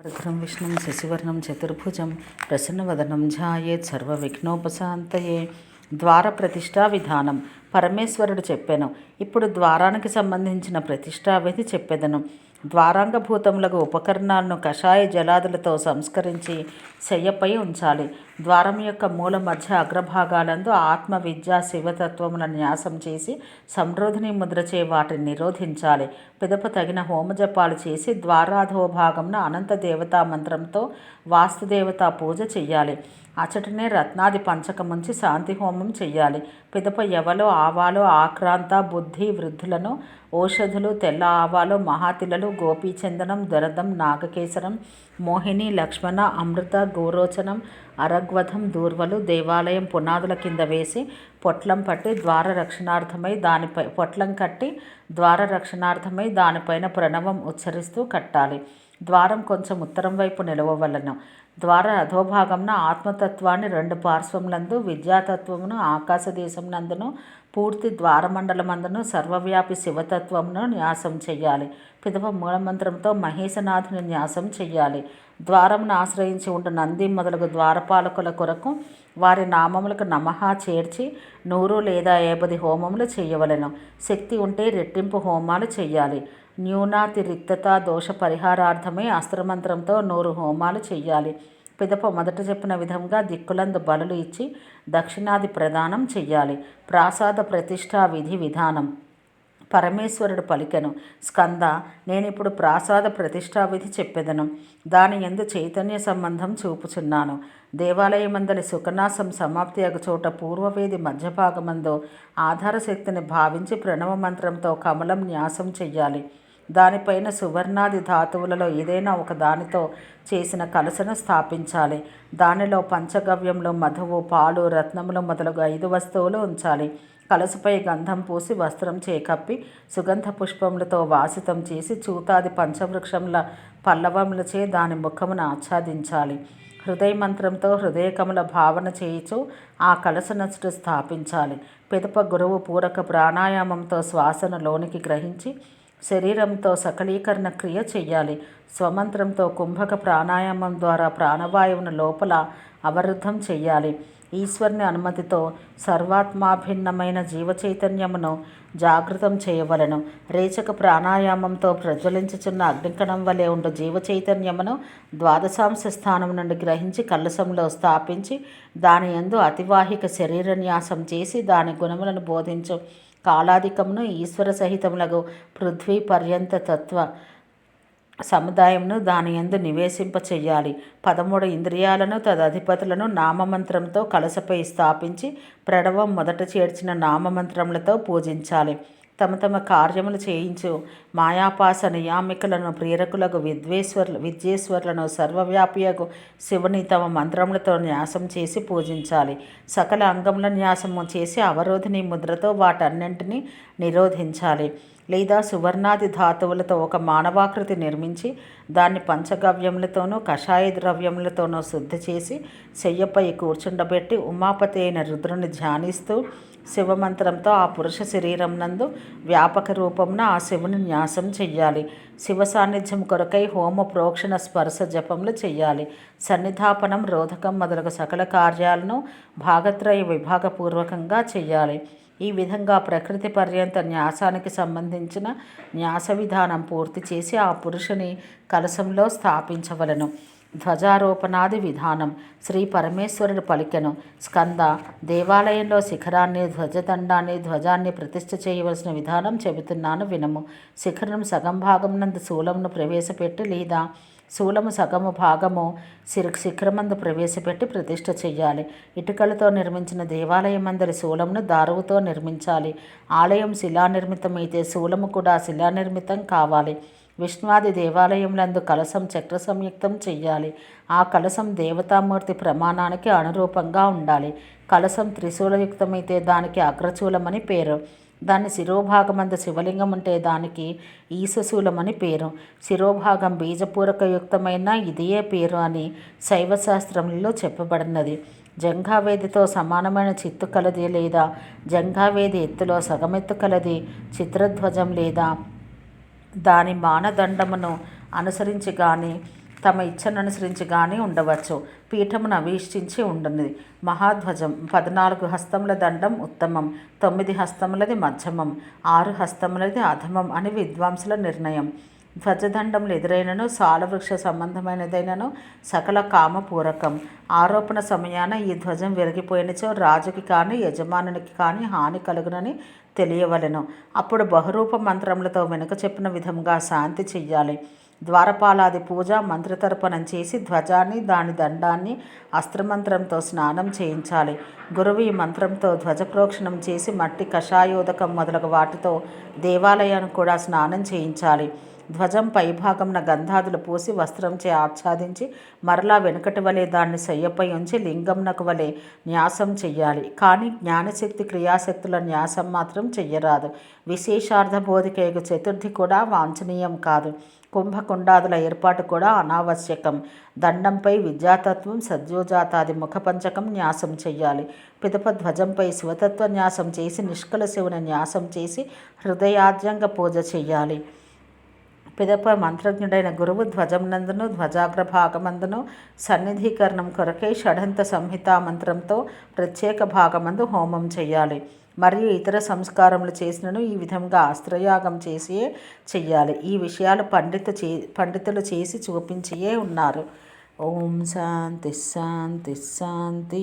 వక్రం విష్ణుం శశివర్ణం చతుర్భుజం ప్రసన్నవదనం ధ్యాయేత్ సర్వవిఘ్నోపశాంతయే. ద్వార ప్రతిష్టా విధానం పరమేశ్వరుడు చెప్పెను. ఇప్పుడు ద్వారానికి సంబంధించిన ప్రతిష్టా విధి చెప్పెదను. ద్వారాంగభూతములకు ఉపకరణాలను కషాయ జలాదులతో సంస్కరించి శయ్యపై ఉంచాలి. ద్వారం యొక్క మూల మధ్య అగ్రభాగాలందు ఆత్మ విద్య శివతత్వములను న్యాసం చేసి సంరోధిని ముద్రచే వాటిని నిరోధించాలి. పిదప తగిన హోమజపాలు చేసి ద్వారాధోభాగంన అనంత దేవతా మంత్రంతో వాస్తుదేవతా పూజ చెయ్యాలి. అచటనే రత్నాది పంచకముంచి శాంతి హోమం చెయ్యాలి. పిదప ఎవలో ఆవాలో ఆక్రాంత బుద్ధి వృద్ధులను ఔషధులు తెల్ల ఆవాలు మహాతిలలు గోపీచందనం దరదం నాగకేసరం మోహిని లక్ష్మణ అమృత గోరోచనం అరగ్వధం దూర్వలు దేవాలయం పునాదుల కింద వేసి పొట్లం పట్టి పొట్లం కట్టి ద్వార రక్షణార్థమై దానిపైన ప్రణవం ఉచ్చరిస్తూ కట్టాలి. ద్వారం కొంచెం ఉత్తరం వైపు నిలవవలను. ద్వార అధోభాగంన ఆత్మతత్వాన్ని రెండు పార్శ్వములందు విద్యాతత్వమును ఆకాశదేశం నందును పూర్తి ద్వారమండలమందును సర్వవ్యాపి శివతత్వమును న్యాసం చెయ్యాలి. పిదప మూలమంత్రంతో మహేశనాథుని న్యాసం చెయ్యాలి. ద్వారమును ఆశ్రయించి ఉండు నంది మొదలగు ద్వారపాలకుల కొరకు వారి నామములకు నమః చేర్చి 100 లేదా 50 హోమములు చేయవలెను. శక్తి ఉంటే రెట్టింపు హోమాలు చెయ్యాలి. న్యూనాతిరిక్తత దోష పరిహారార్థమై అస్త్రమంత్రంతో 100 హోమాలు చెయ్యాలి. పిదప మొదట చెప్పిన విధంగా దిక్కులందు బలులు ఇచ్చి దక్షిణాది ప్రదానం చెయ్యాలి. ప్రాసాద ప్రతిష్టా విధి విధానం పరమేశ్వరుడు పలికెను. స్కంద, నేనిప్పుడు ప్రాసాద ప్రతిష్టా విధి చెప్పెదను. దాని యందు చైతన్య సంబంధం చూపుచున్నాను. దేవాలయమందలి సుఖనాశం సమాప్తి అగు చోట పూర్వవేది మధ్యభాగమందు ఆధారశక్తిని భావించి ప్రణవ మంత్రంతో కమలం న్యాసం చెయ్యాలి. దానిపైన సువర్ణాది ధాతువులలో ఏదైనా ఒక దానితో చేసిన కలశను స్థాపించాలి. దానిలో పంచగవ్యములు మధువు పాలు రత్నములు మొదలగు 5 వస్తువులు ఉంచాలి. కలశపై గంధం పూసి వస్త్రం చేకప్పి సుగంధ పుష్పములతో వాసితం చేసి చూతాది పంచవృక్షముల పల్లవములచే దాని ముఖమును ఆచ్ఛాదించాలి. హృదయ మంత్రంతో హృదయకముల భావన చేయుచు ఆ కలశనచుట స్థాపించాలి. పిదప గురువు పూరక ప్రాణాయామంతో శ్వాసను లోనికి గ్రహించి శరీరంతో సకలీకరణ క్రియ చెయ్యాలి. స్వమంత్రంతో కుంభక ప్రాణాయామం ద్వారా ప్రాణవాయువును లోపల అవరుద్ధం చెయ్యాలి. ఈశ్వరుని అనుమతితో సర్వాత్మాభిన్నమైన జీవచైతన్యమును జాగృతం చేయవలను. రేచక ప్రాణాయామంతో ప్రజ్వలించుచున్న అగ్నికణం వలె ఉండు జీవచైతన్యమును ద్వాదశాంశ స్థానం నుండి గ్రహించి కలశంలో స్థాపించి దాని యందు అతివాహిక శరీరన్యాసం చేసి దాని గుణములను బోధించు కాలాధికమును ఈశ్వర సహితములకు పృథ్వీ పర్యంత తత్వ సముదాయంను దాని యందు నివేశింప చెయ్యాలి. 13 ఇంద్రియాలను తదధిపతులను నామమంత్రంతో కలశపై స్థాపించి ప్రణవం మొదట చేర్చిన నామమంత్రములతో పూజించాలి. తమ తమ కార్యములు చేయించు మాయాపాస నియామికులను ప్రేరకులకు విద్యేశ్వర్లను సర్వవ్యాపియకు శివుని తమ మంత్రములతో న్యాసం చేసి పూజించాలి. సకల అంగముల న్యాసము చేసి అవరోధిని ముద్రతో వాటన్నింటినీ నిరోధించాలి. లేదా సువర్ణాది ధాతువులతో ఒక మానవాకృతి నిర్మించి దాన్ని పంచగవ్యములతోనూ కషాయ ద్రవ్యములతోనూ శుద్ధి చేసి శయ్యపై కూర్చుండబెట్టి ఉమాపతి అయిన రుద్రుని ధ్యానిస్తూ శివమంత్రంతో ఆ పురుష శరీరం నందు వ్యాపక రూపమున ఆ శివుని న్యాసం చెయ్యాలి. శివ సాన్నిధ్యం కొరకై హోమ ప్రోక్షణ స్పర్శ జపములు చెయ్యాలి. సన్నిధాపనం రోధకం మొదలగు సకల కార్యాలను భాగత్రయ విభాగపూర్వకంగా చెయ్యాలి. ఈ విధంగా ప్రకృతి పర్యంత న్యాసానికి సంబంధించిన న్యాస విధానం పూర్తి చేసి ఆ పురుషుని కలశంలో స్థాపించవలను. ధ్వజారోపణాది విధానం శ్రీ పరమేశ్వరుడు పలికెను. స్కంద, దేవాలయంలో శిఖరాన్ని ధ్వజదండాన్ని ధ్వజాన్ని ప్రతిష్ఠ చేయవలసిన విధానం చెబుతున్నాను వినము. శిఖరం సగం భాగం నందు శూలమును ప్రవేశపెట్టి లేదా శూలము సగము భాగము శిఖరమందు ప్రవేశపెట్టి ప్రతిష్ఠ చెయ్యాలి. ఇటుకలతో నిర్మించిన దేవాలయమందరి శూలమును దారువుతో నిర్మించాలి. ఆలయం శిలానిర్మితమైతే శూలము కూడా శిలానిర్మితం కావాలి. విష్ణువాది దేవాలయములందు కలశం చక్ర సంయుక్తం చెయ్యాలి. ఆ కలశం దేవతామూర్తి ప్రమాణానికి అనురూపంగా ఉండాలి. కలశం త్రిశూలయుక్తమైతే దానికి అగ్రచూలమని పేరు. దాని శిరోభాగమందు శివలింగం ఉంటే దానికి ఈశశూలమని పేరు. శిరోభాగం బీజపూరకయుక్తమైన ఇదియే పేరు అని శైవశాస్త్రములలో చెప్పబడినది. జంఘావేదితో సమానమైన చిత్తు కలది లేదా జంఘావేది ఎత్తులో సగమెత్తు కలది చిత్రధ్వజం లేదా దాని మానదండమును అనుసరించి కానీ తమ ఇచ్చను అనుసరించి కానీ ఉండవచ్చు. పీఠమును అవేష్టించి ఉండున్నది. మహాధ్వజం 14 హస్తముల దండం ఉత్తమం, 9 హస్తములది మధ్యమం, 6 హస్తములది అధమం అని విద్వాంసుల నిర్ణయం. ధ్వజదండములు ఎదురైనను సాలవృక్ష సంబంధమైనదైనను సకల కామపూరకం. ఆరోపణ సమయాన ఈ ధ్వజం విరిగిపోయినచో రాజుకి కానీ యజమానునికి కానీ హాని కలుగునని తెలియవలెను. అప్పుడు బహురూప మంత్రములతో వెనుక చెప్పిన విధంగా శాంతి చెయ్యాలి. ద్వారపాలాది పూజ మంత్రతర్పణం చేసి ధ్వజాన్ని దాని దండాన్ని అస్త్రమంత్రంతో స్నానం చేయించాలి. గురువు ఈ మంత్రంతో ధ్వజ ప్రోక్షణం చేసి మట్టి కషాయోదకం మొదలగు వాటితో దేవాలయాన్ని కూడా స్నానం చేయించాలి. ధ్వజం పైభాగంన గంధాదులు పూసి వస్త్రంచే ఆచ్ఛాదించి మరలా వెనుకటి వలె దాన్ని శయ్యపై ఉంచి లింగంనకు వలె న్యాసం చెయ్యాలి. కానీ జ్ఞానశక్తి క్రియాశక్తుల న్యాసం మాత్రం చెయ్యరాదు. విశేషార్థ బోధికేగు చతుర్థి కూడా వాంఛనీయం కాదు. కుంభకుండాదుల ఏర్పాటు కూడా అనావశ్యకం. దండంపై విద్యాతత్వం సద్యోజాతాది ముఖపంచకం న్యాసం చెయ్యాలి. పిదప ధ్వజంపై శివతత్వ న్యాసం చేసి నిష్కల శివుని న్యాసం చేసి హృదయాద్యంగ పూజ చెయ్యాలి. పిదప మంత్రజ్ఞుడైన గురువు ధ్వజమునందును ధ్వజాగ్రభాగమందును సన్నిధీకరణం కొరకై షడంత సంహితా మంత్రంతో ప్రత్యేక భాగమందు హోమం చేయాలి. మరియు ఇతర సంస్కారములు చేసినను ఈ విధంగా అస్త్రయాగం చేసియే చెయ్యాలి. ఈ విషయాలు పండితులు చేసి చూపించియే ఉన్నారు. ఓం శాంతి శాంతి శాంతి.